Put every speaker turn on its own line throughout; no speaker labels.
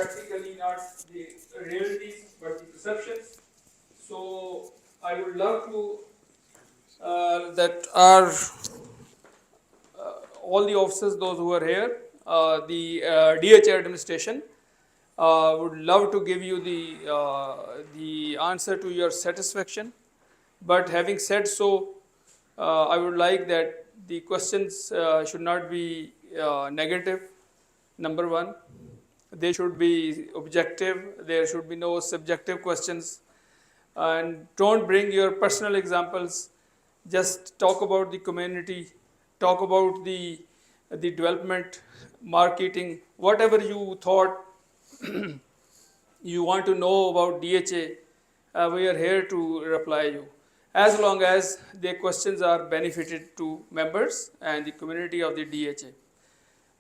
practically not the realities but the perceptions. So I would love to that our all the officers, those who are here, the DHA administration, would love to give you the answer to your satisfaction. But having said so, I would like that the questions should not be negative. Number one, they should be objective. There should be no subjective questions. And don't bring your personal examples. Just talk about the community, talk about the development, marketing, whatever you thought you want to know about DHA, we are here to reply you. As long as the questions are benefited to members and the community of the DHA.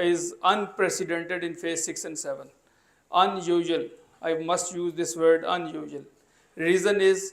is unprecedented in phase 6 and 7. Unusual. I must use this word, unusual. Reason is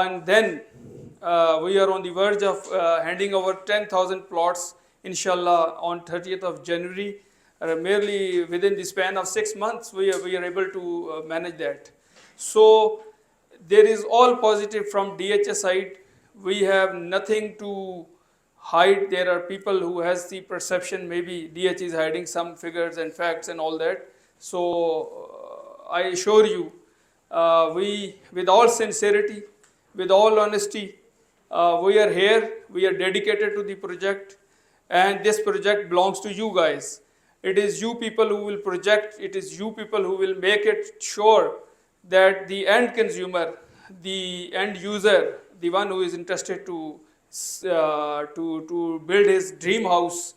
and then we are on the verge of handing over 10,000 plots inshallah on 30th of January. Merely within the span of 6 months we are able to manage that. So there is all positive from DHA side. We have nothing to hide. There are people who has the perception maybe DHA is hiding some figures and facts and all that. So I assure you, we, with all sincerity, with all honesty, we are here, we are dedicated to the project, and this project belongs to you guys. It is you people who will project, it is you people who will make it sure that the end consumer, the end user, the one who is interested to build his dream house,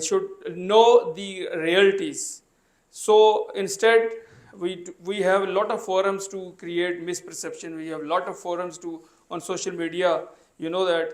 should know the realities. So instead, we have a lot of forums to create misperception. We have a lot of forums to on social media. You know that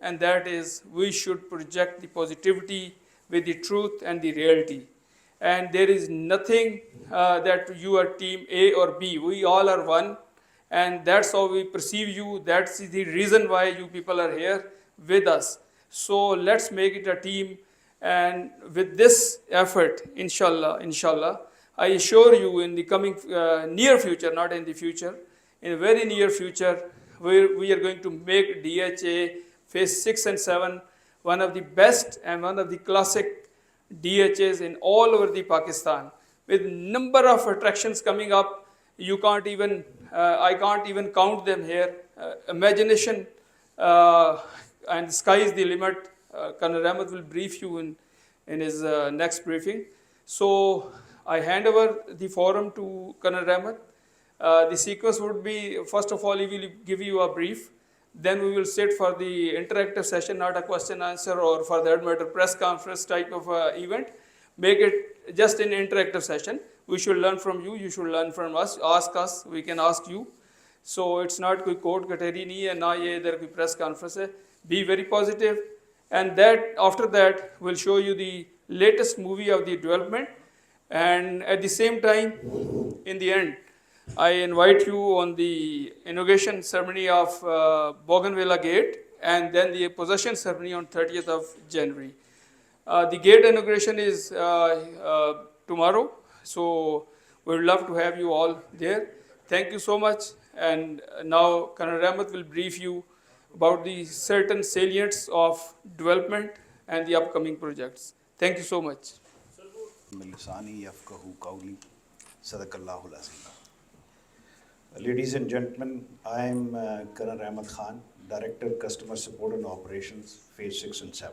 and that is we should project the positivity with the truth and the reality. And there is nothing that you are team A or B. We all are one, and that's how we perceive you. That's the reason why you people are here with us. So let's make it a team, and with this effort, inshallah, I assure you in the coming near future, not in the future, in a very near future, we are going to make DHA phase 6 and 7 one of the best and one of the classic DHAs in all over the Pakistan, with number of attractions coming up. You can't even, I can't even count them here. Imagination and the sky is the limit. Colonel Ahmed will brief you in his next briefing. So I hand over the forum to Colonel Ahmed. The sequence would be, first of all, he will give you a brief. Then we will sit for the interactive session, not a question answer or for that matter press conference type of event. Make it just an interactive session. We should learn from you, you should learn from us. Ask us, we can ask you. So it's not koi court kateri nahi hai, na ye idhar koi press conference hai. Be very positive, and that after that we'll show you the latest movie of the development. And at the same time, in the end, I invite you on the inauguration ceremony of Bougainvillea Gate, and then the possession ceremony on 30th of January. The gate inauguration is tomorrow, so we would love to have you all there. Thank you so much, and now Colonel Ahmed will brief you about the certain salients of development and the upcoming projects. Thank you so much.
Ladies and gentlemen, I am Colonel Ahmed Khan, Director Customer Support and Operations, Phase 6 and 7.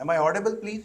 Am I audible please?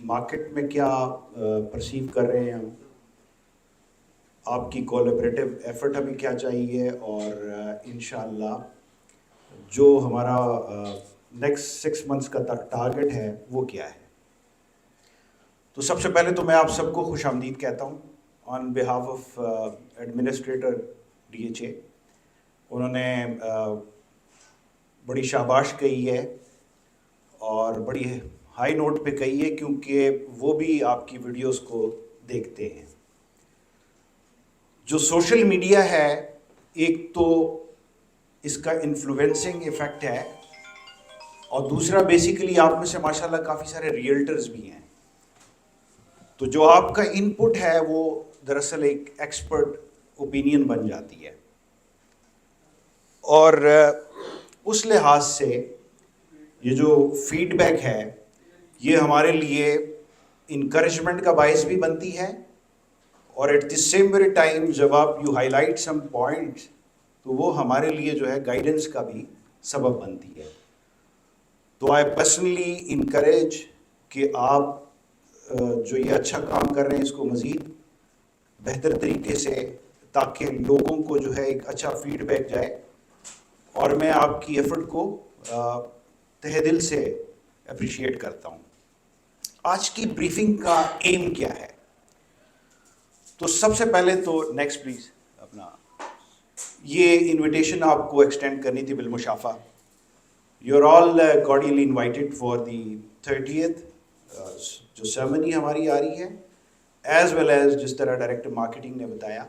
Market میں کیا perceive کر رہے ہیں ہم, آپ کی collaborative effort ہمیں کیا چاہیے, اور انشاءاللہ جو ہمارا نیکسٹ 6 منتھس کا ٹارگٹ ہے وہ کیا ہے. تو سب سے پہلے تو میں آپ سب کو خوش آمدید کہتا ہوں آن بہاف آف ایڈمنسٹریٹر DHA. انہوں نے بڑی شاباش کہی ہے اور بڑی ہائی نوٹ پہ کہی ہے, کیونکہ وہ بھی آپ کی ویڈیوز کو دیکھتے ہیں. جو سوشل میڈیا ہے, ایک تو اس کا انفلوئنسنگ ایفیکٹ ہے, اور دوسرا بیسیکلی آپ میں سے ماشاءاللہ کافی سارے ریئلٹرز بھی ہیں. تو جو آپ کا ان پٹ ہے وہ دراصل ایک ایکسپرٹ اوپینین بن جاتی ہے, اور اس لحاظ سے یہ جو فیڈ بیک ہے یہ ہمارے لیے انکریجمنٹ کا باعث بھی بنتی ہے, اور at the same very time جب آپ you highlight some points تو وہ ہمارے لیے جو ہے گائیڈنس کا بھی سبب بنتی ہے. تو آئی پرسنلی انکریج کہ آپ جو یہ اچھا کام کر رہے ہیں اس کو مزید بہتر طریقے سے, تاکہ لوگوں کو جو ہے ایک اچھا فیڈ بیک جائے, اور میں آپ کی ایفرٹ کو تہ دل سے اپریشیٹ کرتا ہوں. آج کی بریفنگ کا ایم کیا ہے؟ تو سب سے پہلے تو نیکسٹ پلیز اپنا یہ انویٹیشن آپ کو ایکسٹینڈ کرنی تھی بالمشافہ. You are all cordially invited for the 30th جو سرمنی ہماری آ رہی ہے, ایز ویل ایز جس طرح ڈائریکٹر مارکیٹنگ نے بتایا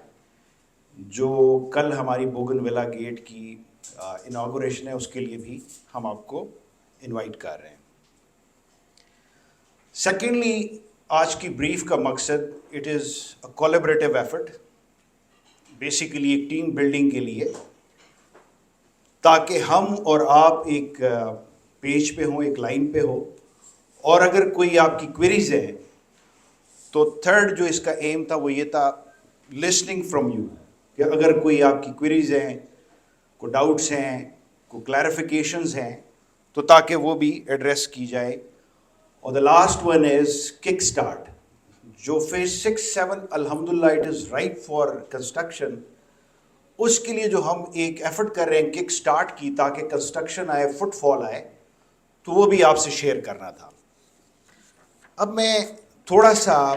جو کل ہماری بوگن ویلا گیٹ کی اناگوریشن ہے, اس کے لیے بھی ہم آپ کو انوائٹ کر رہے ہیں. سیکنڈلی, آج کی بریف کا مقصد it is a collaborative effort, basically ایک ٹیم بلڈنگ کے لیے, تاکہ ہم اور آپ ایک پیج پہ ہوں, ایک لائن پہ ہو. اور اگر کوئی آپ کی کوئریز ہیں تو تھرڈ جو اس کا ایم تھا وہ یہ تھا لسننگ فرام یو, کہ اگر کوئی آپ کی کوئریز ہیں, کوئی ڈاؤٹس ہیں, کوئی کلیریفیکیشنز ہیں, تو تاکہ وہ بھی ایڈریس کی جائے. اور the last one is kick start, جو فیز 6-7 الحمدللہ it is ripe for construction. اس کے لیے جو ہم ایک ایفرٹ کر رہے ہیں کک اسٹارٹ کی, تاکہ کنسٹرکشن آئے, فٹ فال آئے, تو وہ بھی آپ سے شیئر کرنا تھا. اب میں تھوڑا سا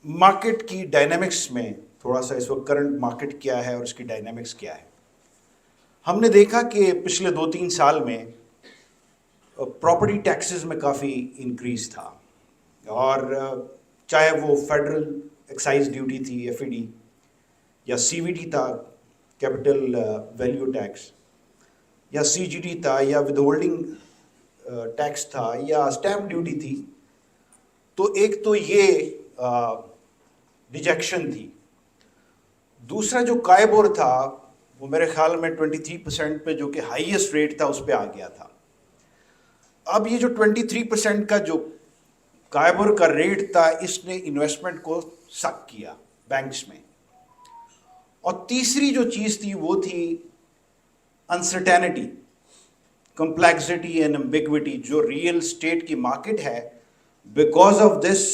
مارکیٹ کی ڈائنامکس میں تھوڑا سا اس وقت کرنٹ مارکیٹ کیا ہے اور اس کی ڈائنامکس کیا ہے. ہم نے دیکھا کہ پچھلے 2-3 سال میں پراپرٹی ٹیکسز میں کافی انکریز تھا, اور چاہے وہ فیڈرل ایکسائز ڈیوٹی تھی FED, یا CVT تھا کیپٹل ویلیو ٹیکس, یا CGT تھا, یا ود ہولڈنگ ٹیکس تھا, یا اسٹیمپ ڈیوٹی تھی. تو ایک تو یہ ڈیجیکشن تھی. دوسرا جو کائبور تھا وہ میرے خیال میں 23% پہ, جو کہ ہائیسٹ ریٹ تھا, اس پہ آ گیا تھا. اب یہ جو 23% کا جو کائبور کا ریٹ تھا, اس نے انویسٹمنٹ کو سک کیا بینکس میں. اور تیسری جو چیز تھی وہ تھی انسرٹینٹی, کمپلیکسٹی اینڈ ایمبیگوٹی. جو ریئل اسٹیٹ کی مارکیٹ ہے, because of this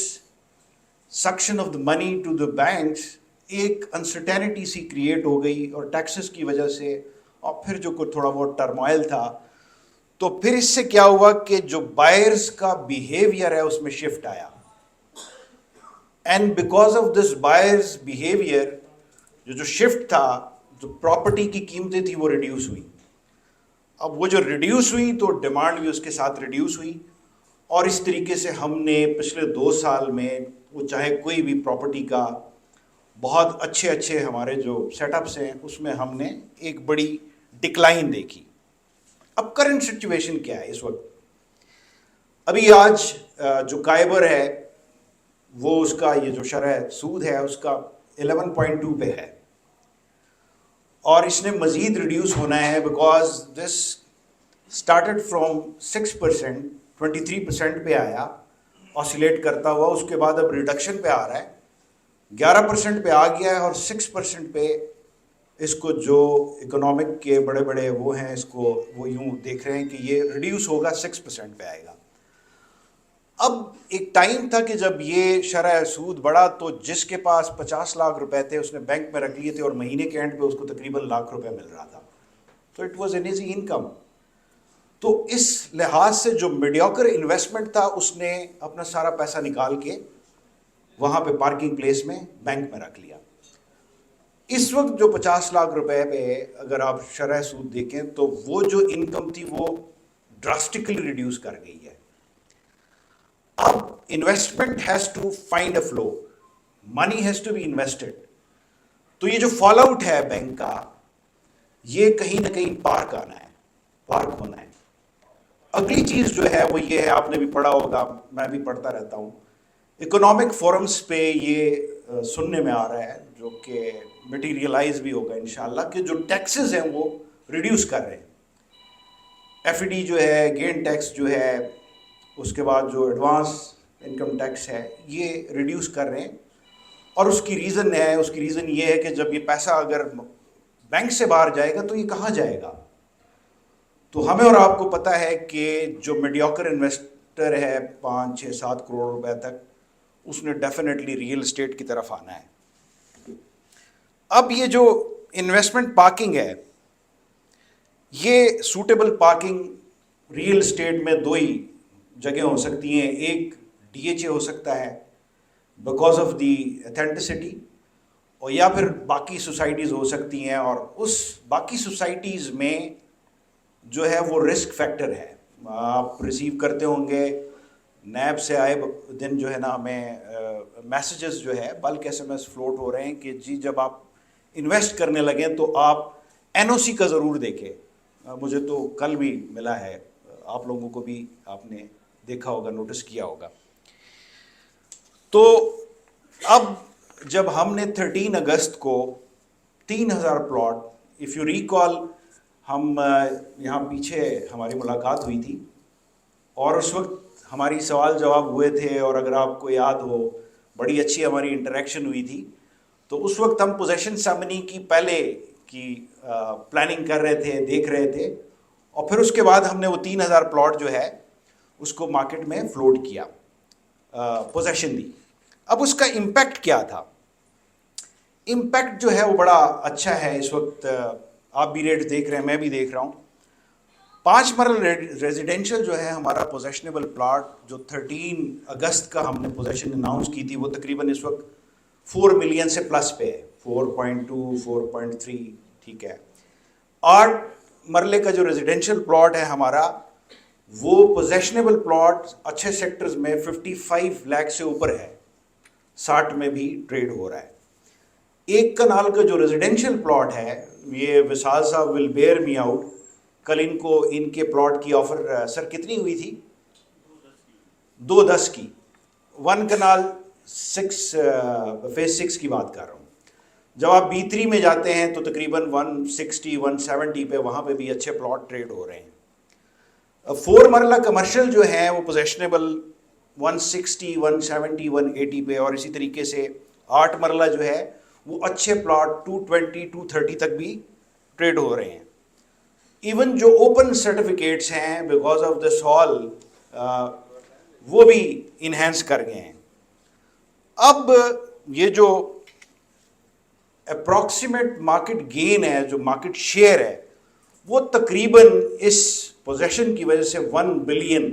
suction of the money to the banks, ایک انسرٹینٹی سی کریٹ ہو گئی, اور ٹیکسز کی وجہ سے, اور پھر جو کوئی تھوڑا بہت ٹرمائل تھا, تو پھر اس سے کیا ہوا کہ جو بائرز کا بیہیویئر ہے اس میں شفٹ آیا. And because of this buyers behaviour, جو شفٹ تھا, جو پراپرٹی کی قیمتیں تھیں وہ ریڈیوس ہوئی. اب وہ جو ریڈیوس ہوئی تو ڈیمانڈ بھی اس کے ساتھ ریڈیوس ہوئی, اور اس طریقے سے ہم نے پچھلے 2 سال میں, وہ چاہے کوئی بھی پراپرٹی کا بہت اچھے ہمارے جو سیٹ اپس ہیں, اس میں ہم نے ایک بڑی ڈکلائن دیکھی. اب کرنٹ سچویشن کیا ہے اس وقت؟ ابھی آج جو کائبر ہے وہ اس کا یہ جو شرح سود ہے اس کا 11.2 پہ ہے, اور اس نے مزید ریڈیوس ہونا ہے, بیکاز دس اسٹارٹڈ فرام 6%, 23% پہ آیا آسیلیٹ کرتا ہوا, اس کے بعد اب ریڈکشن پہ آ رہا ہے, 11% پہ آ گیا ہے, اور 6% پہ اس کو جو اکنامک کے بڑے وہ ہیں, اس کو وہ یوں دیکھ رہے ہیں کہ یہ ریڈیوس ہوگا, 6% پہ آئے گا. اب ایک ٹائم تھا کہ جب یہ شرح سود بڑھا تو جس کے پاس 50 لاکھ روپے تھے اس نے بینک میں رکھ لیے تھے اور مہینے کے اینڈ پہ اس کو تقریباً لاکھ روپے مل رہا تھا. تو it was an easy income. تو اس لحاظ سے جو میڈیوکر انویسٹمنٹ تھا اس نے اپنا سارا پیسہ نکال کے وہاں پہ پارکنگ پلیس میں بینک میں رکھ لیا. اس وقت جو 50 لاکھ روپے پہ اگر آپ شرح سود دیکھیں تو وہ جو انکم تھی وہ ڈراسٹکلی ریڈیوس کر گئی ہے. اب investment has to find a flow, money has to be invested. تو یہ جو فال آؤٹ ہے بینک کا, یہ کہیں نہ کہیں پارک آنا ہے, پارک ہونا ہے. اگلی چیز جو ہے وہ یہ ہے, آپ نے بھی پڑھا ہوگا, میں بھی پڑھتا رہتا ہوں, اکنامک فورمز پہ یہ سننے میں آ رہا ہے, جو کہ مٹیریلائز بھی ہوگا انشاءاللہ, کہ جو ٹیکسز ہیں وہ ریڈیوس کر رہے ہیں. ایف ای ڈی جو ہے, گین ٹیکس جو ہے, اس کے بعد جو ایڈوانس انکم ٹیکس ہے, یہ ریڈیوس کر رہے ہیں. اور اس کی ریزن یہ ہے کہ جب یہ پیسہ اگر بینک سے باہر جائے گا تو یہ کہاں جائے گا. تو ہمیں اور آپ کو پتہ ہے کہ جو میڈیوکر انویسٹر ہے 5-6-7 کروڑ روپے تک, اس نے ڈیفینیٹلی ریئل اسٹیٹ کی طرف آنا ہے. اب یہ جو انویسٹمنٹ پارکنگ ہے, یہ سوٹیبل پارکنگ ریئل اسٹیٹ میں 2 ہی جگہ ہو سکتی ہیں. ایک ڈی ایچ اے ہو سکتا ہے بیکاز آف دی اتھینٹسٹی, اور یا پھر باقی سوسائٹیز ہو سکتی ہیں. اور اس باقی سوسائٹیز میں جو ہے وہ رسک فیکٹر ہے. آپ ریسیو کرتے ہوں گے نیب سے آئے دن جو ہے نا, ہمیں میسیجز جو ہے بلک ایس ایم ایس فلوٹ ہو رہے ہیں کہ جی جب آپ انویسٹ کرنے لگیں تو آپ این او سی کا ضرور دیکھیں. مجھے تو کل بھی ملا ہے, آپ لوگوں کو بھی آپ نے دیکھا ہوگا, نوٹس کیا ہوگا. تو اب جب ہم نے 13 اگست کو 3000 پلاٹ, اف یو ریکال, ہم یہاں پیچھے ہماری ملاقات ہوئی تھی اور اس وقت ہماری سوال جواب ہوئے تھے, اور اگر آپ کو یاد ہو بڑی اچھی ہماری انٹریکشن ہوئی تھی. تو اس وقت ہم پوزیشن سیمنی کی پہلے کی پلاننگ کر رہے تھے, دیکھ رہے تھے, اور پھر اس کے بعد ہم نے وہ 3000 پلاٹ جو ہے اس کو مارکیٹ میں فلوٹ کیا, پوزیشن دی. اب اس کا امپیکٹ کیا تھا؟ امپیکٹ جو ہے وہ بڑا اچھا ہے. اس وقت آپ بھی ریٹ دیکھ رہے ہیں, میں بھی دیکھ رہا ہوں. 5 مرل ریزیڈینشل جو ہے ہمارا پوزیشنیبل پلاٹ, جو 13 اگست کا ہم نے پوزیشن اناؤنس کی تھی, وہ تقریباً اس وقت 4 ملین سے پلس پہ ہے, 4.2 4.3, ٹھیک ہے. 8 مرلے کا جو ریزیڈینشل پلاٹ ہے ہمارا, وہ پوزیشنیبل پلاٹ اچھے سیکٹرز میں 55 لاکھ سے اوپر ہے, 60 میں بھی ٹریڈ ہو رہا ہے. 1 کنال کا جو ریزیڈینشل پلاٹ ہے, یہ وصال صاحب ول بیئر می آؤٹ, کل ان کے پلاٹ کی آفر سر کتنی ہوئی تھی؟ 210 کی. 1 کنال 6 فیز 6 کی بات کر رہا ہوں. جب آپ B3 میں جاتے ہیں تو تقریباً 160 170 پہ وہاں پہ بھی اچھے پلاٹ ٹریڈ ہو رہے ہیں. 4 مرلہ کمرشل جو ہیں وہ پوزیشنیبل 160 170 180 پہ, اور اسی طریقے سے 8 مرلہ جو ہے وہ اچھے پلاٹ 220 230 تک بھی ٹریڈ ہو رہے ہیں. ایون جو اوپن سرٹیفکیٹس ہیں بیکاز آف دس ہال, وہ بھی انہینس کر گئے ہیں. اب یہ جو اپروکسیمیٹ مارکیٹ گین ہے, جو مارکیٹ شیئر ہے, وہ تقریباً اس پوزیشن کی وجہ سے 1 بلین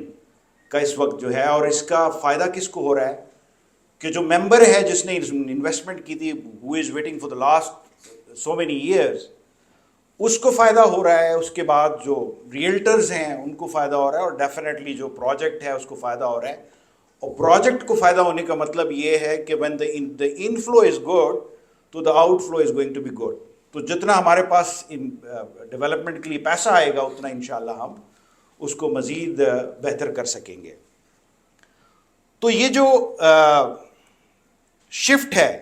کا اس وقت جو ہے. اور اس کا فائدہ کس کو ہو رہا ہے کہ جو ممبر ہے جس نے انویسٹمنٹ کی تھی, who is waiting for the last so many years, اس کو فائدہ ہو رہا ہے. اس کے بعد جو ریئلٹرز ہیں ان کو فائدہ ہو رہا ہے, اور ڈیفینیٹلی جو پروجیکٹ ہے اس کو فائدہ ہو رہا ہے. اور پروجیکٹ کو فائدہ ہونے کا مطلب یہ ہے کہ when the inflow is good تو the outflow is going to be good. تو جتنا ہمارے پاس ڈیولپمنٹ کے لیے پیسہ آئے گا اتنا انشاءاللہ ہم اس کو مزید بہتر کر سکیں گے. تو یہ جو شفٹ ہے,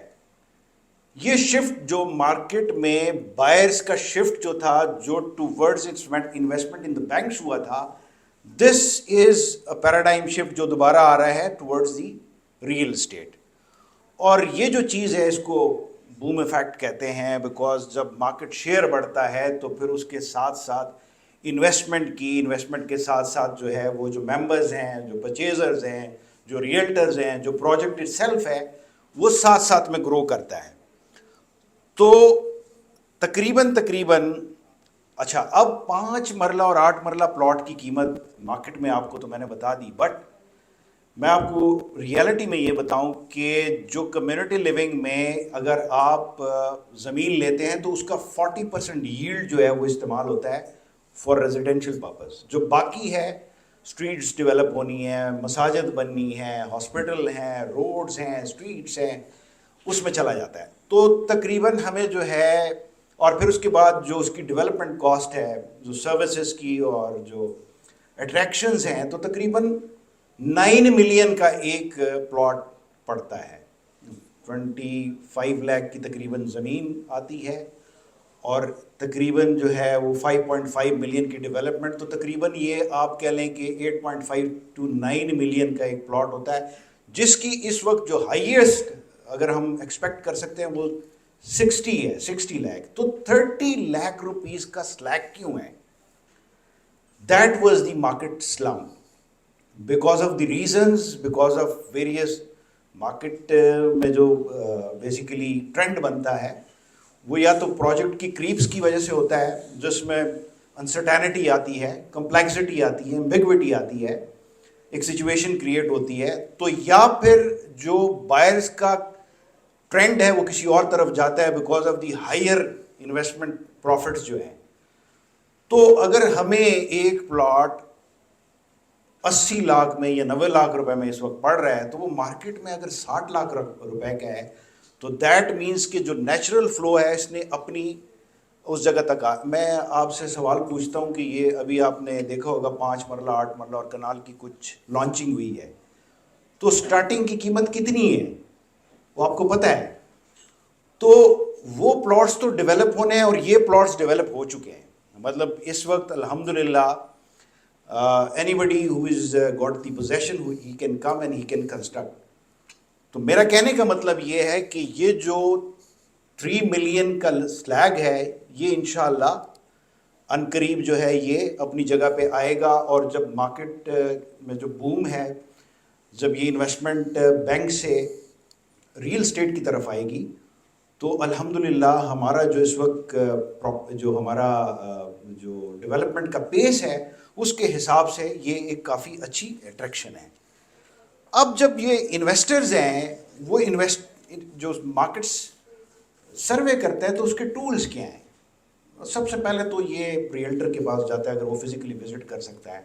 یہ شفٹ جو مارکیٹ میں بائرز کا شفٹ جو تھا, جو towards investment in the banks ہوا تھا, دس از اے پیراڈائم شفٹ جو دوبارہ آ رہا ہے ٹوورڈز دی ریئل اسٹیٹ. اور یہ جو چیز ہے اس کو بوم ایفیکٹ کہتے ہیں, بیکاز جب مارکیٹ شیئر بڑھتا ہے تو پھر اس کے ساتھ ساتھ انویسٹمنٹ کے ساتھ ساتھ جو ہے وہ جو ممبرز ہیں, جو پرچیزرز ہیں, جو ریئلٹرز ہیں, جو پروجیکٹ اٹ سیلف ہے, وہ ساتھ ساتھ میں گرو کرتا ہے. تو تقریباً اچھا, اب 5 مرلہ اور 8 مرلہ پلاٹ کی قیمت مارکیٹ میں آپ کو تو میں نے بتا دی, بٹ میں آپ کو ریئلٹی میں یہ بتاؤں کہ جو کمیونٹی لیونگ میں اگر آپ زمین لیتے ہیں تو اس کا 40% ییلڈ جو ہے وہ استعمال ہوتا ہے فار ریزیڈینشیل پرپز. جو باقی ہے اسٹریٹس ڈیولپ ہونی ہے, مساجد بننی ہے, ہاسپٹل ہیں, روڈز ہیں, اسٹریٹس ہیں, اس میں چلا جاتا ہے. تو تقریباً ہمیں جو ہے, اور پھر اس کے بعد جو اس کی ڈیولپمنٹ کاسٹ ہے, جو سروسز کی اور جو اٹریکشنز ہیں, تو تقریباً 9 ملین کا ایک پلاٹ پڑتا ہے. 25 لاکھ کی تقریباً زمین آتی ہے, اور تقریباً جو ہے وہ 5.5 ملین کی ڈیولپمنٹ. تو تقریباً یہ آپ کہہ لیں کہ 8.5 to 9 ملین کا ایک پلاٹ ہوتا ہے, جس کی اس وقت جو ہائیسٹ اگر ہم ایکسپیکٹ کر سکتے ہیں وہ 60 ہے, 60 لاکھ. تو 30 لاکھ روپیز کا سلیک کیوں ہے؟ دیٹ واز دی مارکیٹ سلم because of the reasons, because of various. Market میں جو بیسیکلی ٹرینڈ بنتا ہے وہ یا تو پروجیکٹ کی کریپس کی وجہ سے ہوتا ہے, جس میں انسرٹینٹی آتی ہے, کمپلیکسٹی آتی ہے, ایمبیگوٹی آتی ہے, ایک سچویشن کریٹ ہوتی ہے. تو یا پھر جو بائرز کا ٹرینڈ ہے وہ کسی اور طرف جاتا ہے because of the higher investment profits جو ہیں. تو اگر ہمیں ایک پلاٹ 80 لاکھ میں یا 90 لاکھ روپے میں اس وقت پڑ رہا ہے, تو وہ مارکیٹ میں اگر 60 لاکھ روپے کا ہے, تو دیٹ مینس کہ جو نیچرل فلو ہے اس نے اپنی اس جگہ تک میں آپ سے سوال پوچھتا ہوں کہ یہ ابھی آپ نے دیکھا ہوگا 5 مرلہ 8 مرلہ اور کنال کی کچھ لانچنگ ہوئی ہے, تو سٹارٹنگ کی قیمت کتنی ہے وہ آپ کو پتہ ہے. تو وہ پلاٹس تو ڈیولپ ہونے ہیں, اور یہ پلاٹس ڈیولپ ہو چکے ہیں. مطلب اس وقت الحمدللہ anybody who is got the possession, he can come and he can construct. تو میرا کہنے کا مطلب یہ ہے کہ یہ جو 3 ملین کا سلیگ ہے یہ انشاءاللہ عنقریب جو ہے یہ اپنی جگہ پہ آئے گا. اور جب مارکیٹ میں جو بوم ہے, جب یہ انویسٹمنٹ بینک سے ریل اسٹیٹ کی طرف آئے گی, تو الحمدللہ ہمارا جو اس وقت جو ہمارا جو ڈیولپمنٹ کا پیس ہے اس کے حساب سے یہ ایک کافی اچھی اٹریکشن ہے. اب جب یہ انویسٹرز ہیں وہ جو مارکیٹس سروے کرتے ہیں تو اس کے ٹولز کیا ہیں؟ سب سے پہلے تو یہ ریئلٹر کے پاس جاتا ہے اگر وہ فزیکلی وزٹ کر سکتا ہے.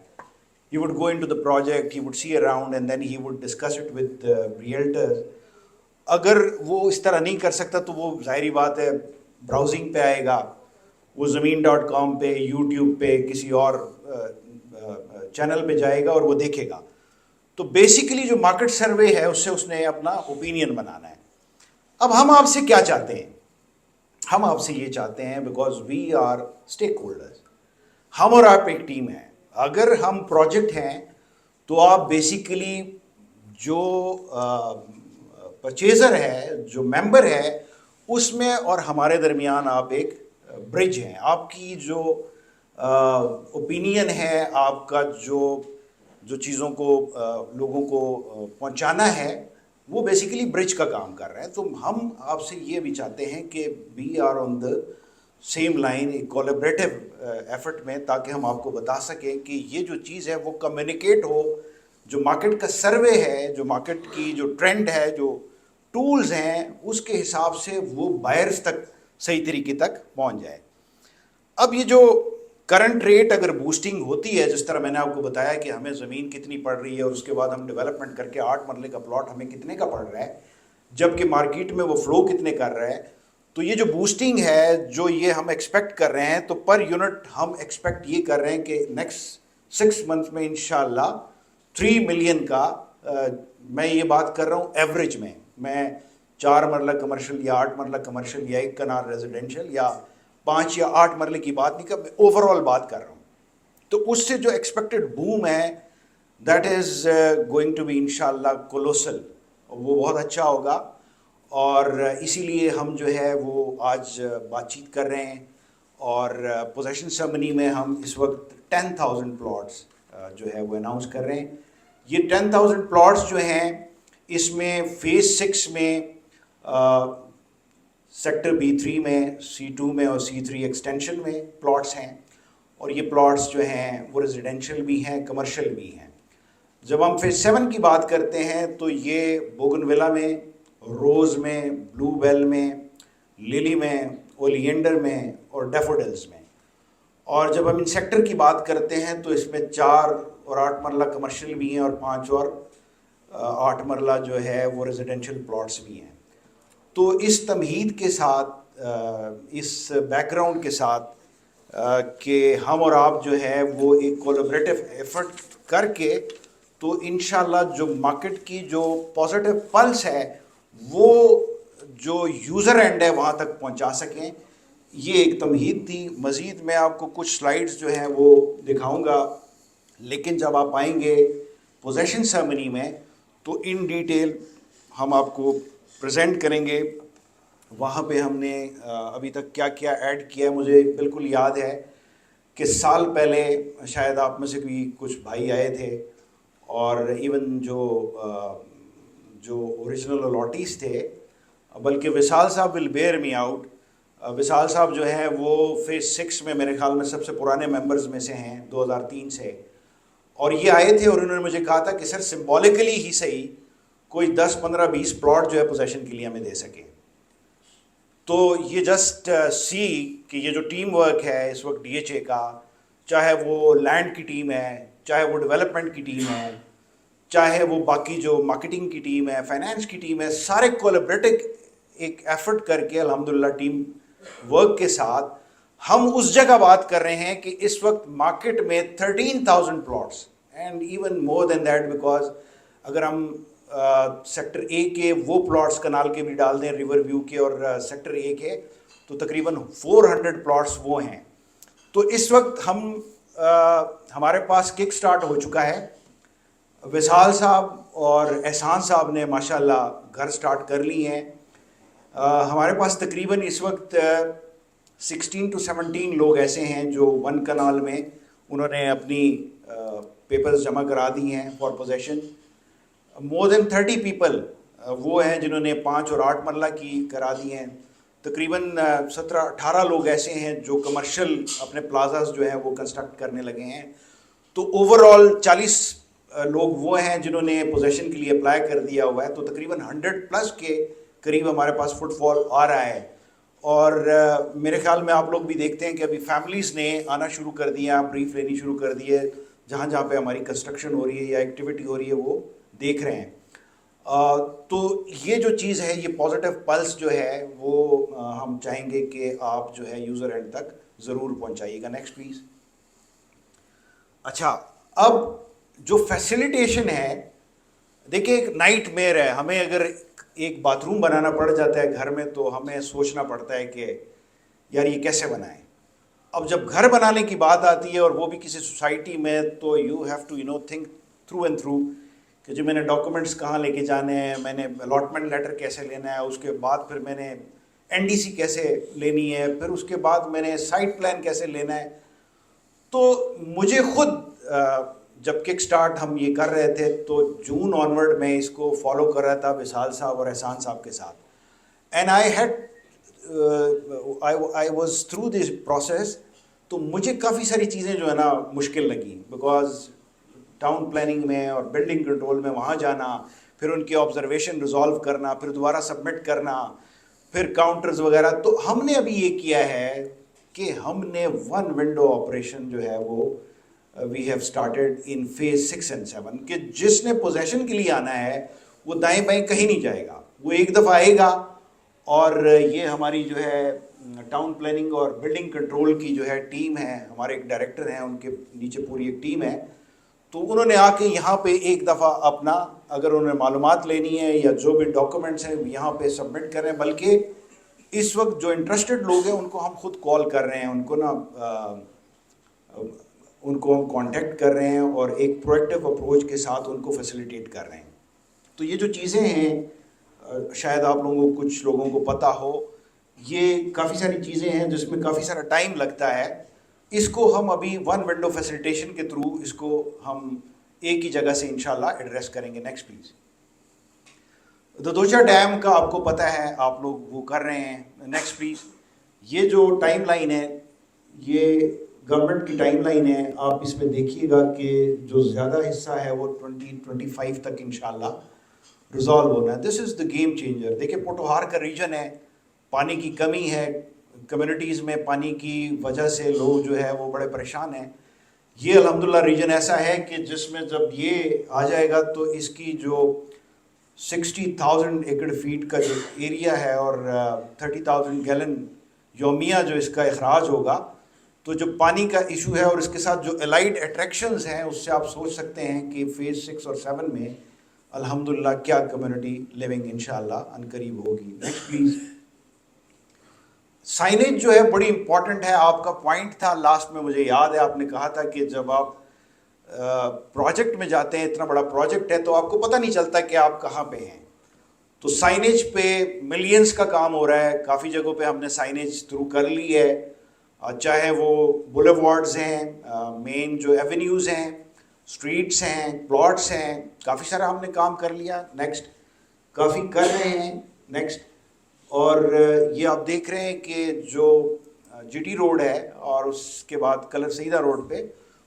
He would go into the project, he would see around and then he would discuss it with the realtors. اگر وہ اس طرح نہیں کر سکتا تو وہ ظاہری بات ہے براؤزنگ پہ آئے گا, وہ زمین.com پہ, یوٹیوب پہ, کسی اور چینل پہ جائے گا اور وہ دیکھے گا. تو بیسیکلی جو مارکیٹ سروے ہے اس سے اس نے اپنا اوپینین بنانا ہے. اب ہم آپ سے کیا چاہتے ہیں؟ ہم آپ سے یہ چاہتے ہیں because we are stakeholders, ہم اور آپ ایک ٹیم ہے. اگر ہم پروجیکٹ ہیں تو آپ بیسیکلی جو پرچیزر ہے, جو ممبر ہے, اس میں اور ہمارے درمیان آپ ایک برج ہیں. آپ کی جو اوپینین ہے, آپ کا جو چیزوں کو لوگوں کو پہنچانا ہے, وہ بیسیکلی برج کا کام کر رہے ہیں. تو ہم آپ سے یہ بھی چاہتے ہیں کہ we are on the same line, ایک کولیبریٹو ایفرٹ میں, تاکہ ہم آپ کو بتا سکیں کہ یہ جو چیز ہے وہ کمیونیکیٹ ہو. جو مارکیٹ کا سروے ہے, جو مارکیٹ کی جو ٹرینڈ ہے, جو ٹولز ہیں, اس کے حساب سے وہ بائرز تک صحیح طریقے تک پہنچ جائے. اب یہ جو کرنٹ ریٹ اگر بوسٹنگ ہوتی ہے, جس طرح میں نے آپ کو بتایا کہ ہمیں زمین کتنی پڑ رہی ہے اور اس کے بعد ہم ڈیولپمنٹ کر کے 8 مرلے کا پلاٹ ہمیں کتنے کا پڑ رہا ہے, جبکہ مارکیٹ میں وہ فلو کتنے کر رہا ہے. تو یہ جو بوسٹنگ ہے جو یہ ہم ایکسپیکٹ کر رہے ہیں, تو پر یونٹ ہم ایکسپیکٹ یہ کر رہے ہیں کہ نیکسٹ 6 منتھ میں انشاءاللہ 3 ملین کا, میں یہ بات کر رہا ہوں ایوریج میں 4 مرلہ کمرشل یا 8 مرلہ کمرشل یا 1 کنال ریزیڈینشل یا 5 یا 8 مرلے کی بات نہیں کر, میں اوور آل بات کر رہا ہوں. تو اس سے جو ایکسپیکٹڈ بوم ہے that is going to be انشاءاللہ کولوسل, وہ بہت اچھا ہوگا. اور اسی لیے ہم جو ہے وہ آج بات چیت کر رہے ہیں, اور پوزیشن سرمنی میں ہم اس وقت 10,000 پلاٹس جو ہے وہ اناؤنس کر رہے ہیں. یہ 10,000 پلاٹس جو ہیں اس میں فیز 6 میں سیکٹر B3 میں C2 میں اور C3 ایکسٹینشن میں پلاٹس ہیں، اور یہ پلاٹس جو ہیں وہ ریزیڈینشیل بھی ہیں، کمرشل بھی ہیں۔ جب ہم فیز 7 کی بات کرتے ہیں تو یہ بوگن ویلا میں، روز میں، بلو بیل میں، للی میں، اولینڈر میں اور ڈیفوڈلز میں۔ اور جب ہم ان سیکٹر کی بات کرتے ہیں تو اس میں 4 اور 8 مرلہ کمرشل بھی ہیں اور 5 اور 8 مرلہ جو ہے وہ ریزیڈینشیل پلاٹس بھی ہیں۔ تو اس تمہید کے ساتھ، اس بیک گراؤنڈ کے ساتھ کہ ہم اور آپ جو ہے وہ ایک کولیبریٹو ایفرٹ کر کے تو انشاءاللہ جو مارکیٹ کی جو پازیٹیو پلس ہے وہ جو یوزر اینڈ ہے وہاں تک پہنچا سکیں، یہ ایک تمہید تھی۔ مزید میں آپ کو کچھ سلائیڈز جو ہیں وہ دکھاؤں گا، لیکن جب آپ آئیں گے پوزیشن سرمنی میں تو ان ڈیٹیل ہم آپ کو پریزنٹ کریں گے۔ وہاں پہ ہم نے ابھی تک کیا کیا ایڈ کیا ہے، مجھے بالکل یاد ہے کہ سال پہلے شاید آپ میں سے بھی کچھ بھائی آئے تھے، اور ایون جو اوریجنل الاٹیز تھے، بلکہ وصال صاحب ول بیئر می آؤٹ، وصال صاحب جو ہیں وہ فیز 6 میں میرے خیال میں سب سے پرانے ممبرز میں سے ہیں 2003 سے، اور یہ آئے تھے اور انہوں نے مجھے کہا تھا کہ سر سمبولیکلی ہی صحیح کوئی 10 15 20 پلاٹ جو ہے پوزیشن کے لیے ہمیں دے سکیں۔ تو یہ جسٹ سی کہ یہ جو ٹیم ورک ہے اس وقت DHA کا، چاہے وہ لینڈ کی ٹیم ہے، چاہے وہ ڈیولپمنٹ کی ٹیم ہے، چاہے وہ باقی جو مارکیٹنگ کی ٹیم ہے، فائنانس کی ٹیم ہے، سارے کولیبریٹو ایک ایفرٹ کر کے الحمدللہ ٹیم ورک کے ساتھ ہم اس جگہ بات کر رہے ہیں کہ اس وقت مارکیٹ میں 13,000 plots and even more than that, because اگر ہم سیکٹر A کے وہ پلاٹس کنال کے بھی ڈال دیں، ریور ویو کے اور سیکٹر A کے، تو تقریباً 400 پلاٹس وہ ہیں۔ تو اس وقت ہمارے پاس کک سٹارٹ ہو چکا ہے۔ وصال صاحب اور احسان صاحب نے ماشاءاللہ گھر سٹارٹ کر لی ہیں۔ ہمارے پاس تقریباً اس وقت 16 to 17 لوگ ایسے ہیں جو 1 کنال میں انہوں نے اپنی پیپرز جمع کرا دی ہیں for position. More than 30 people وہ ہیں جنہوں نے 5 اور 8 مرلہ کی کرا دی ہیں۔ تقریباً 17-18 لوگ ایسے ہیں جو کمرشل اپنے پلازاز جو ہیں وہ کنسٹرکٹ کرنے لگے ہیں۔ تو اوور آل 40 لوگ وہ ہیں جنہوں نے پوزیشن کے لیے اپلائی کر دیا ہوا ہے۔ تو تقریباً 100+ کے قریب ہمارے پاس فٹ فال آ رہا ہے، اور میرے خیال میں آپ لوگ بھی دیکھتے ہیں کہ ابھی فیملیز نے آنا شروع کر دیا، بریف لینی شروع کر دی ہے، جہاں جہاں پہ ہماری کنسٹرکشن ہو رہی ہے یا ایکٹیویٹی ہو رہی ہے وہ دیکھ رہے ہیں۔ تو یہ جو چیز ہے، یہ پازیٹیو پلس جو ہے وہ ہم چاہیں گے کہ آپ جو ہے یوزر اینڈ تک ضرور پہنچائیے گا۔ Next please. اچھا، اب جو فیسیلیٹیشن ہے، دیکھیں ایک نائٹ میئر ہے، ہمیں اگر ایک باتھ روم بنانا پڑ جاتا ہے گھر میں تو ہمیں سوچنا پڑتا ہے کہ یار یہ کیسے بنائیں۔ اب جب گھر بنانے کی بات آتی ہے اور وہ بھی کسی سوسائٹی میں، تو you have to think through and through کہ جو میں نے ڈاکومنٹس کہاں لے کے جانے ہیں، میں نے الاٹمنٹ لیٹر کیسے لینا ہے، اس کے بعد پھر میں نے NDC کیسے لینی ہے، پھر اس کے بعد میں نے سائٹ پلان کیسے لینا ہے۔ تو مجھے خود جب کک سٹارٹ ہم یہ کر رہے تھے تو جون آنورڈ میں اس کو فالو کر رہا تھا وصال صاحب اور احسان صاحب کے ساتھ، and I was through this process. تو مجھے کافی ساری چیزیں جو ہے نا مشکل لگیں، بیکاز ٹاؤن پلاننگ میں اور بلڈنگ کنٹرول میں وہاں جانا، پھر ان کی آبزرویشن ریزالو کرنا، پھر دوبارہ سبمٹ کرنا، پھر کاؤنٹرز وغیرہ۔ تو ہم نے ابھی یہ کیا ہے کہ ہم نے 1 ونڈو آپریشن جو ہے وہ we have started in phase 6 and 7، کہ جس نے پوزیشن کے لیے آنا ہے وہ دائیں بائیں کہیں نہیں جائے گا، وہ ایک دفعہ آئے گا۔ اور یہ ہماری جو ہے ٹاؤن پلاننگ اور بلڈنگ کنٹرول کی جو ہے ٹیم ہے، ہمارے ایک ڈائریکٹر ہیں، ان کے نیچے پوری ایک ٹیم ہے، تو انہوں نے آ کے یہاں پہ ایک دفعہ اپنا اگر انہوں نے معلومات لینی ہے یا جو بھی ڈاکومنٹس ہیں یہاں پہ سبمٹ کریں۔ بلکہ اس وقت جو انٹرسٹڈ لوگ ہیں ان کو ہم خود کال کر رہے ہیں، ان کو ہم کانٹیکٹ کر رہے ہیں اور ایک پرویکٹیو اپروچ کے ساتھ ان کو فیسیلیٹیٹ کر رہے ہیں۔ تو یہ جو چیزیں ہیں شاید آپ لوگوں کو کچھ لوگوں کو پتہ ہو، یہ کافی ساری چیزیں ہیں جس میں کافی سارا ٹائم لگتا ہے۔ اس کو ہم ابھی 1 ونڈو فیسیلیٹیشن کے تھرو اس کو ہم ایک ہی جگہ سے انشاءاللہ ایڈریس کریں گے. Next please. دودوچا ڈیم کا آپ کو پتہ ہے, آپ لوگ وہ کر رہے ہیں. Next please. یہ جو ٹائم لائن ہے یہ گورنمنٹ کی ٹائم لائن ہے, آپ اس میں دیکھیے گا کہ جو زیادہ حصہ ہے وہ 2025 تک انشاءاللہ ریزالو ہونا ہے. دس از دا گیم چینجر. دیکھیں پوٹوہار کا ریجن ہے, پانی کی کمی ہے کمیونٹیز میں, پانی کی وجہ سے لوگ جو ہے وہ بڑے پریشان ہیں. یہ الحمدللہ ریجن ایسا ہے کہ جس میں جب یہ آ جائے گا تو اس کی جو 60,000 ایکڑ فیٹ کا جو ایریا ہے اور 30,000 گیلن یومیہ جو اس کا اخراج ہوگا, تو جو پانی کا ایشو ہے اور اس کے ساتھ جو الائڈ اٹریکشنز ہیں اس سے آپ سوچ سکتے ہیں کہ فیز 6 اور 7 میں الحمدللہ کیا کمیونٹی لیونگ انشاءاللہ عنقریب ہوگی. Next please. سائنیج جو ہے بڑی امپورٹنٹ ہے. آپ کا پوائنٹ تھا لاسٹ میں, مجھے یاد ہے آپ نے کہا تھا کہ جب آپ پروجیکٹ میں جاتے ہیں, اتنا بڑا پروجیکٹ ہے تو آپ کو پتہ نہیں چلتا کہ آپ کہاں پہ ہیں. تو سائنیج پہ ملینز کا کام ہو رہا ہے. کافی جگہوں پہ ہم نے سائنیج تھرو کر لی ہے, چاہے وہ بولیوارڈز ہیں, مین جو ایونیوز ہیں, اسٹریٹس ہیں, پلاٹس ہیں, کافی سارا ہم نے کام کر لیا. نیکسٹ. کافی کر رہے ہیں. نیکسٹ. اور یہ آپ دیکھ رہے ہیں کہ جو جی ٹی روڈ ہے اور اس کے بعد کلر سیدہ روڈ پہ,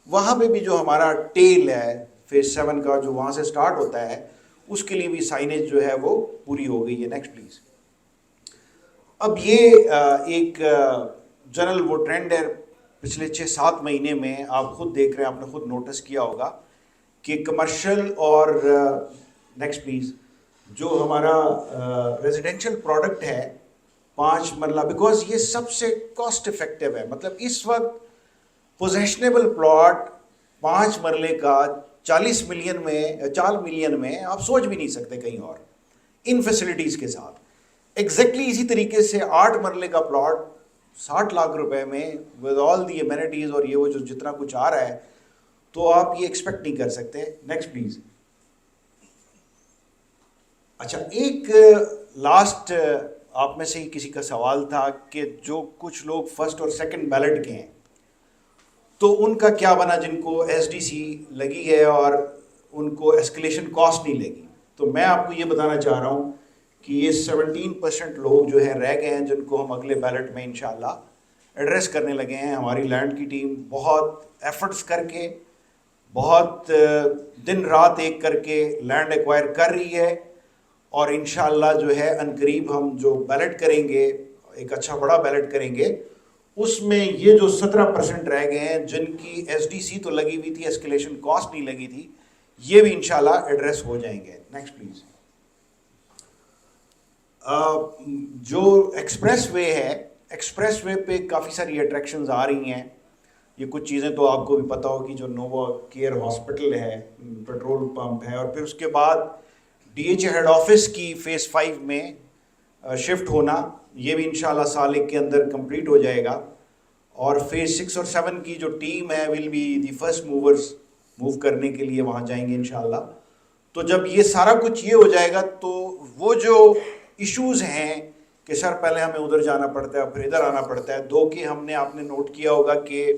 وہاں پہ بھی جو ہمارا ٹیل ہے فیز 7 کا جو وہاں سے سٹارٹ ہوتا ہے, اس کے لیے بھی سائنیج جو ہے وہ پوری ہو گئی ہے. Next please. اب یہ ایک جنرل وہ ٹرینڈ ہے پچھلے 6-7 مہینے میں, آپ خود دیکھ رہے ہیں, آپ نے خود نوٹس کیا ہوگا کہ کمرشل اور نیکسٹ پلیز جو ہمارا ریزیڈینشل پروڈکٹ ہے 5 مرلہ, بیکاز یہ سب سے کاسٹ افیکٹو ہے. مطلب اس وقت پوزیشنیبل پلاٹ 5 مرلے کا 40 ملین میں 4 ملین میں آپ سوچ بھی نہیں سکتے کہیں اور, ان فیسلٹیز کے ساتھ. ایگزیکٹلی اسی طریقے سے 8 مرلے کا پلاٹ 60 لاکھ روپے میں ود آل دی امینٹیز اور یہ وہ جو جتنا کچھ آ رہا ہے, تو آپ یہ ایکسپیکٹ نہیں کر سکتے. Next please. اچھا, ایک لاسٹ آپ میں سے ہی کسی کا سوال تھا کہ جو کچھ لوگ فرسٹ اور سیکنڈ بیلٹ کے ہیں تو ان کا کیا بنا جن کو ایس ڈی سی لگی ہے اور ان کو ایسکلیشن کاسٹ نہیں لگی. تو میں آپ کو یہ بتانا چاہ رہا ہوں کہ یہ 17% لوگ جو ہیں رہ گئے ہیں جن کو ہم اگلے بیلٹ میں انشاءاللہ ایڈریس کرنے لگے ہیں. ہماری لینڈ کی ٹیم بہت ایفرٹس کر کے, بہت دن رات ایک کر کے لینڈ ایکوائر کر رہی ہے, اور انشاءاللہ جو ہے عنقریب ہم جو بیلٹ کریں گے, ایک اچھا بڑا بیلٹ کریں گے, اس میں یہ جو 17% رہ گئے ہیں جن کی ایس ڈی سی تو لگی ہوئی تھی, ایسکلیشن کاسٹ نہیں لگی تھی, یہ بھی انشاءاللہ ایڈریس ہو جائیں گے. Next please. جو ایکسپریس وے ہے, ایکسپریس وے پہ کافی ساری اٹریکشنز آ رہی ہیں. یہ کچھ چیزیں تو آپ کو بھی پتہ ہوگی, جو نووا کیئر ہاسپٹل ہے, پیٹرول پمپ ہے, اور پھر اس کے بعد ڈی ایچ ہیڈ آفس کی فیز 5 میں شفٹ ہونا, یہ بھی انشاءاللہ سال ایک کے اندر کمپلیٹ ہو جائے گا. اور فیز 6 اور 7 کی جو ٹیم ہے will be the first movers, move کرنے کے لیے وہاں جائیں گے انشاءاللہ. تو جب یہ سارا کچھ یہ ہو جائے گا تو وہ جو ایشوز ہیں کہ سر پہلے ہمیں ادھر جانا پڑتا ہے پھر ادھر آنا پڑتا ہے, دو کہ ہم نے, آپ نے نوٹ کیا ہوگا کہ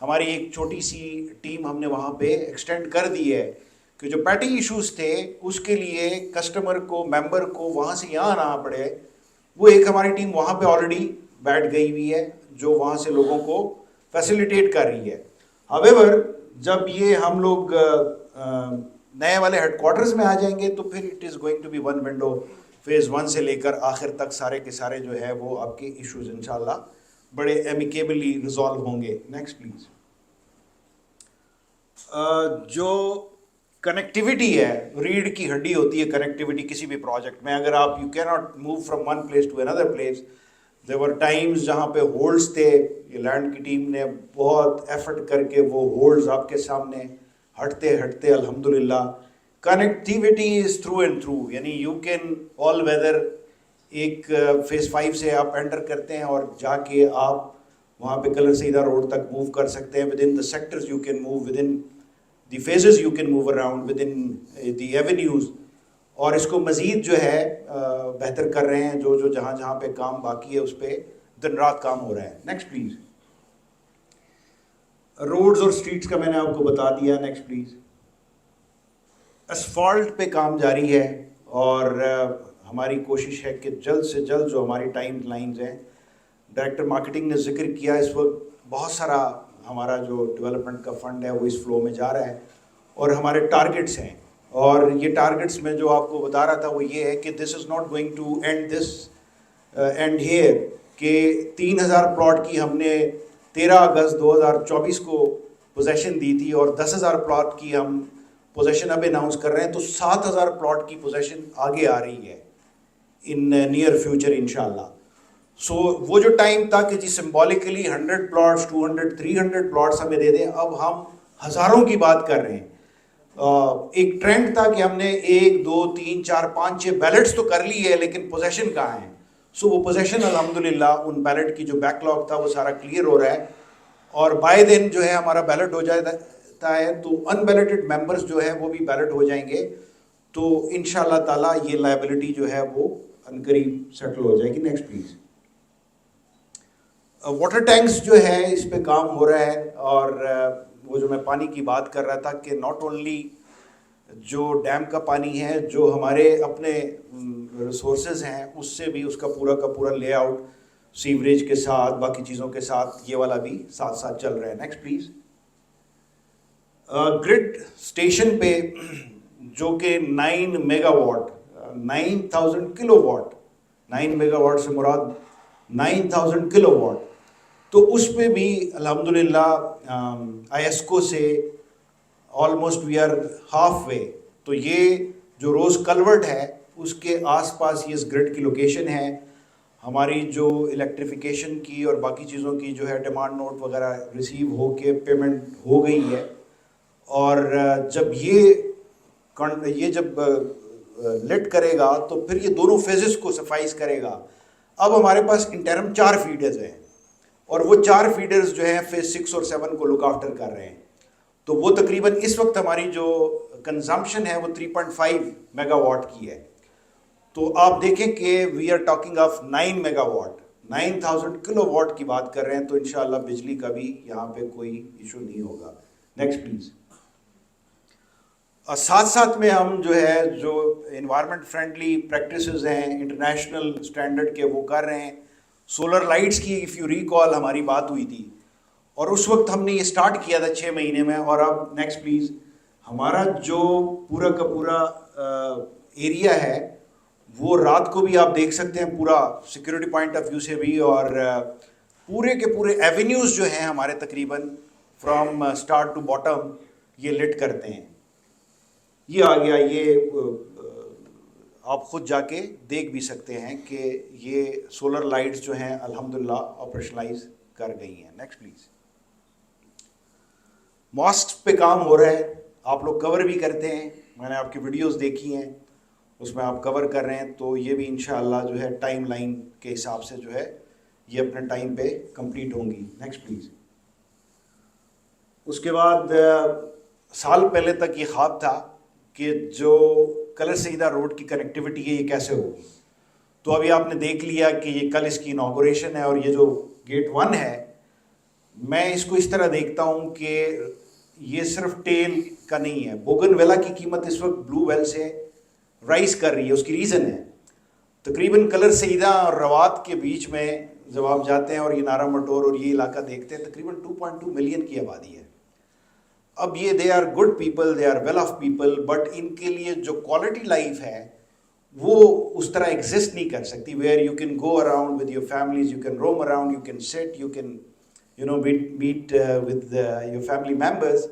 ہماری ایک چھوٹی سی ٹیم ہم نے وہاں پہ ایکسٹینڈ کر دی ہے کہ جو پیٹی ایشوز تھے اس کے لیے کسٹمر کو, ممبر کو وہاں سے یہاں آنا پڑے, وہ ایک ہماری ٹیم وہاں پہ آلریڈی بیٹھ گئی ہوئی ہے جو وہاں سے لوگوں کو فیسیلیٹیٹ کر رہی ہے. ہویور جب یہ ہم لوگ نئے والے ہیڈ کوارٹرز میں آ جائیں گے تو پھر it is going to be one window, phase 1 سے لے کر آخر تک سارے کے سارے جو ہے وہ آپ کے ایشوز انشاءاللہ بڑے ایمیکیبلی ریزالو ہوں گے. Next please. جو کنیکٹیوٹی ہے, ریڑھ کی ہڈی ہوتی ہے کنیکٹیوٹی کسی بھی پروجیکٹ میں. اگر آپ یو کی not move from one place to another place, there were times جہاں پہ ہولڈز تھے, یہ لینڈ کی ٹیم نے بہت ایفرٹ کر کے وہ ہولڈز آپ کے سامنے ہٹتے ہٹتے الحمدللہ connectivity is through and through, یعنی یو کین آل ویدر. ایک فیز 5 سے آپ انٹر کرتے ہیں اور جا کے آپ وہاں پہ کلر سیدہ روڈ تک موو کر سکتے ہیں. With in the sectors you can move, with in the phases you can move around, with in the avenues. اور اس کو مزید جو ہے بہتر کر رہے ہیں, جو جہاں جہاں پہ کام باقی ہے اس پہ دن رات کام ہو رہا ہے. Next please. روڈز اور اسٹریٹس کا میں نے آپ کو بتا دیا. Next please. اسفالٹ پہ کام جاری ہے اور ہماری کوشش ہے کہ جلد سے جلد جو ہماری ٹائم لائنز ہیں، ڈائریکٹر مارکیٹنگ نے ذکر کیا، اس وقت بہت سارا ہمارا جو ڈیولپمنٹ کا فنڈ ہے وہ اس فلو میں جا رہا ہے اور ہمارے ٹارگٹس ہیں، اور یہ ٹارگٹس میں جو آپ کو بتا رہا تھا وہ یہ ہے کہ this is not going to end here, کہ 3,000 پلاٹ کی ہم نے 13 اگست 2024 کو پوزیشن دی تھی اور 10,000 پلاٹ کی ہم پوزیشن اب اناؤنس کر رہے ہیں، تو 7,000 پلاٹ کی پوزیشن آگے آ رہی ہے ان نیئر فیوچر انشاءاللہ۔ سو وہ جو ٹائم تھا کہ جی سمبولکلی 100 پلاٹس 200 300 پلاٹس ہمیں دے دیں، اب ہم ہزاروں کی بات کر رہے ہیں۔ ایک ٹرینڈ تھا کہ ہم نے 1 2 3 4 5 6 بیلٹس تو کر لی ہے، لیکن پوزیشن کہاں ہے؟ سو وہ پوزیشن الحمدللہ ان بیلٹ کی جو بیک لاگ تھا وہ سارا کلیئر ہو رہا ہے، اور بائی دن جو ہے ہمارا بیلٹ ہو جاتا ہے تو ان بیلٹڈ ممبرس جو ہے وہ بھی بیلٹ ہو جائیں گے، تو انشاءاللہ تعالیٰ یہ لائبلٹی جو ہے وہ عنقریب سیٹل ہو جائے گی۔ Next please. واٹر ٹینکس جو ہے اس پہ کام ہو رہا ہے، اور وہ جو میں پانی کی بات کر رہا تھا کہ ناٹ اونلی جو ڈیم کا پانی ہے، جو ہمارے اپنے ریسورسز ہیں اس سے بھی اس کا پورا لے آؤٹ سیوریج کے ساتھ باقی چیزوں کے ساتھ یہ والا بھی ساتھ ساتھ چل رہا ہے۔ Next please. گرڈ اسٹیشن پہ جو کہ 9 megawatt 9,000 kilo what 9 mega what سے مراد 9,000 کلو واٹ، تو اس پہ بھی الحمدللہ آئیسکو سے almost we are half way, تو یہ جو روز کلورٹ ہے اس کے آس پاس یہ اس گرڈ کی لوکیشن ہے۔ ہماری جو الیکٹریفیکیشن کی اور باقی چیزوں کی جو ہے ڈیمانڈ نوٹ وغیرہ ریسیو ہو کے پیمنٹ ہو گئی ہے، اور جب یہ جب لٹ کرے گا تو پھر یہ دونوں فیزز کو سفائز کرے گا۔ اب ہمارے پاس انٹرم 4 فیڈرز ہیں، اور وہ 4 فیڈرز جو ہیں فیز 6 اور 7 کو لک آفٹر کر رہے ہیں، تو وہ تقریباً اس وقت ہماری جو کنزمپشن ہے وہ 3.5 میگا واٹ کی ہے، تو آپ دیکھیں کہ we are talking of 9 megawatt 9,000 kilowatt کی بات کر رہے ہیں، تو انشاءاللہ بجلی کا بھی یہاں پہ کوئی ایشو نہیں ہوگا۔ Next please. ساتھ ساتھ میں ہم جو ہے جو انوائرمنٹ فرینڈلی پریکٹسز ہیں انٹرنیشنل اسٹینڈرڈ کے وہ کر رہے ہیں۔ سولر لائٹس کی اف یو ریکال ہماری بات ہوئی تھی، اور اس وقت ہم نے یہ سٹارٹ کیا تھا 6 مہینے میں، اور اب نیکسٹ پلیز۔ ہمارا جو پورا کا پورا ایریا ہے وہ رات کو بھی آپ دیکھ سکتے ہیں، پورا سیکیورٹی پوائنٹ آف ویو سے بھی، اور پورے کے پورے ایونیوز جو ہیں ہمارے تقریباً فرام اسٹارٹ ٹو باٹم یہ لٹ کرتے ہیں۔ یہ آ گیا، یہ آپ خود جا کے دیکھ بھی سکتے ہیں کہ یہ سولر لائٹس جو ہیں الحمدللہ آپریشنلائز کر گئی ہیں۔ Next please. ماسک پہ کام ہو رہا ہے، آپ لوگ کور بھی کرتے ہیں، میں نے آپ کی ویڈیوز دیکھی ہیں اس میں آپ کور کر رہے ہیں، تو یہ بھی انشاءاللہ جو ہے ٹائم لائن کے حساب سے جو ہے یہ اپنے ٹائم پہ کمپلیٹ ہوں گی۔ Next please. اس کے بعد سال پہلے تک یہ خواب تھا کہ جو کلر سیدہ روڈ کی کنیکٹیوٹی ہے یہ کیسے ہوگی، تو ابھی آپ نے دیکھ لیا کہ یہ کل اس کی انوگریشن ہے، اور یہ جو گیٹ 1 ہے میں اس کو اس طرح دیکھتا ہوں کہ یہ صرف ٹیل کا نہیں ہے۔ بوگن ویلا کی قیمت اس وقت بلو ویل سے رائز کر رہی ہے، اس کی ریزن ہے تقریباً کلر سیدہ اور روات کے بیچ میں جب آپ جاتے ہیں اور یہ نارا مٹور اور یہ علاقہ دیکھتے ہیں، تقریباً 2.2 ملین کی آبادی ہے۔ اب یہ they are good people, they are well off people, but ان کے لیے جو کوالٹی لائف ہے وہ اس طرح ایگزسٹ نہیں کر سکتی، where you can go around with your families, you can room around, you can سٹ، you can meet with your family members۔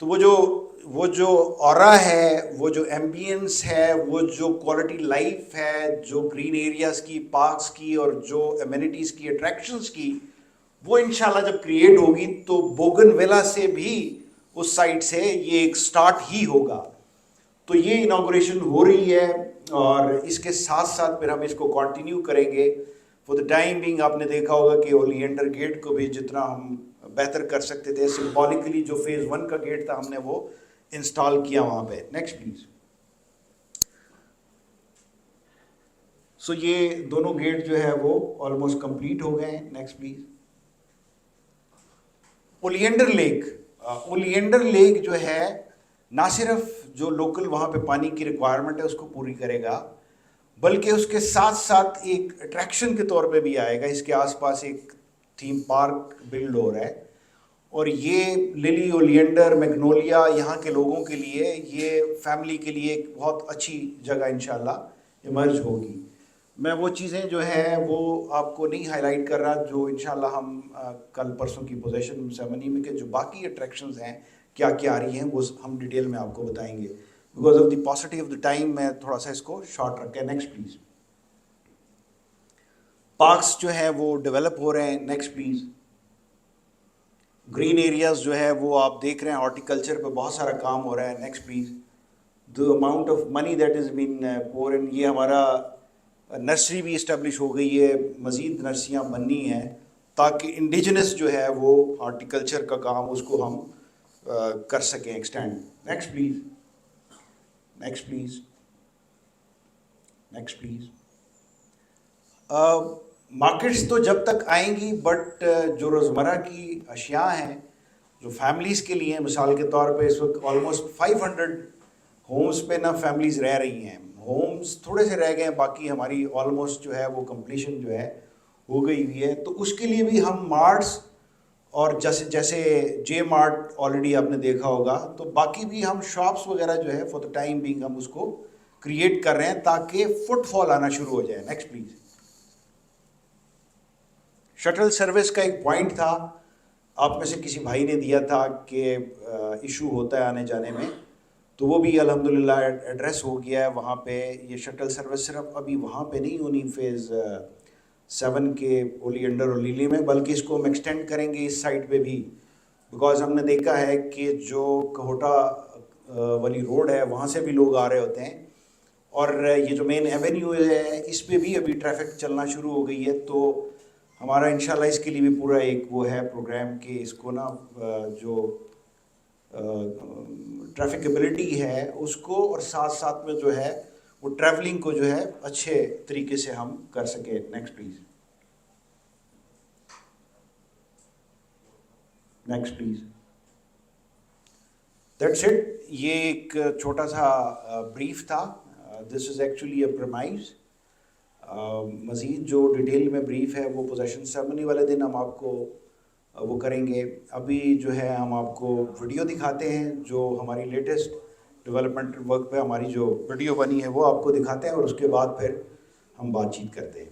تو وہ جو اورا ہے، وہ جو ایمبینس ہے، وہ جو کوالٹی لائف ہے، جو گرین ایریاز کی، پارکس کی، اور جو ایمینٹیز کی، اٹریکشنز کی، وہ انشاءاللہ جب کریٹ ہوگی تو بوگن ویلا سے بھی اس سائڈ سے یہ ایک سٹارٹ ہی ہوگا۔ تو یہ انوگریشن ہو رہی ہے، اور اس کے ساتھ ساتھ پھر ہم اس کو کنٹینیو کریں گے۔ فور دا ٹائم بینگ آپ نے دیکھا ہوگا کہ اولینڈر گیٹ کو بھی جتنا ہم بہتر کر سکتے تھے سمبولکلی، جو فیز 1 کا گیٹ تھا ہم نے وہ انسٹال کیا وہاں پہ۔ Next please. سو یہ دونوں گیٹ جو ہے وہ آلموسٹ کمپلیٹ ہو گئے ہیں۔ Next please. اولینڈر لیک جو ہے نہ صرف جو لوکل وہاں پہ پانی کی ریکوائرمنٹ ہے اس کو پوری کرے گا، بلکہ اس کے ساتھ ساتھ ایک اٹریکشن کے طور پہ بھی آئے گا. اس کے آس پاس ایک تھیم پارک بلڈ ہو رہا ہے، اور یہ للی اولیینڈر میگنولیا یہاں کے لوگوں کے لیے، یہ فیملی کے لیے ایک بہت اچھی جگہ انشاءاللہ ایمرج ہوگی. میں وہ چیزیں جو ہیں وہ آپ کو نہیں ہائی لائٹ کر رہا جو انشاءاللہ ہم کل پرسوں کی پوزیشن سیرمنی میں، کہ جو باقی اٹریکشنز ہیں کیا کیا آ رہی ہیں وہ ہم ڈیٹیل میں آپ کو بتائیں گے. Because of the paucity of the time میں تھوڑا سا اس کو شارٹ رکھا ہے. Next please. پارکس جو ہیں وہ ڈیولپ ہو رہے ہیں. Next please. گرین ایریاز جو ہے وہ آپ دیکھ رہے ہیں، ہارٹیکلچر پہ بہت سارا کام ہو رہا ہے. Next please. The amount of money that is been pour in, یہ ہمارا نرسری بھی اسٹیبلش ہو گئی ہے، مزید نرسریاں بننی ہیں تاکہ انڈیجنس جو ہے وہ ہارٹیکلچر کا کام اس کو ہم کر سکیں extend. Next please. Next please. Next please. Markets تو جب تک آئیں گی، بٹ جو روزمرہ کی اشیاء ہیں جو فیملیز کے لیے، مثال کے طور پہ اس وقت آلموسٹ 500 ہومز پہ نہ فیملیز رہ رہی ہیں. ہومز تھوڑے سے رہ گئے ہیں، باقی ہماری آلموسٹ جو ہے وہ کمپلیشن جو ہے ہو گئی ہوئی ہے. تو اس کے لیے بھی ہم مارٹس، اور جیسے جے مارٹ آلریڈی آپ نے دیکھا ہوگا، تو باقی بھی ہم شاپس وغیرہ جو ہے فور دا ٹائم بینگ ہم اس کو کریٹ کر رہے ہیں تاکہ فٹ فال آنا شروع ہو جائے. Next please. شٹل سروس کا ایک پوائنٹ تھا، آپ میں سے کسی بھائی نے دیا تھا کہ ایشو ہوتا ہے آنے جانے میں، تو وہ بھی الحمدللہ ایڈریس ہو گیا ہے. وہاں پہ یہ شٹل سروس صرف ابھی وہاں پہ نہیں ہونی فیز 7 کے اولیینڈر اور لیلی میں، بلکہ اس کو ہم ایکسٹینڈ کریں گے اس سائٹ پہ بھی. بیکاز ہم نے دیکھا ہے کہ جو کہوٹا والی روڈ ہے وہاں سے بھی لوگ آ رہے ہوتے ہیں، اور یہ جو مین ایونیو ہے اس پہ بھی ابھی ٹریفک چلنا شروع ہو گئی ہے. تو ہمارا انشاءاللہ اس کے لیے بھی پورا ایک وہ ہے پروگرام کہ اس کو نا جو ٹریفکیبلٹی ہے اس کو، اور ساتھ ساتھ میں جو ہے وہ ٹریولنگ کو جو ہے اچھے طریقے سے ہم کر سکیں. Next please. Next please. That's it. یہ ایک چھوٹا سا بریف تھا. دس از ایکچولی اے پریمائز. مزید جو ڈیٹیل میں بریف ہے وہ پوزیشن سیرمنی والے دن ہم آپ کو وہ کریں گے. ابھی جو ہے ہم آپ کو ویڈیو دکھاتے ہیں جو ہماری لیٹسٹ ڈیولپمنٹ ورک پہ ہماری جو ویڈیو بنی ہے وہ آپ کو دکھاتے ہیں، اور اس کے بعد پھر ہم بات چیت کرتے ہیں.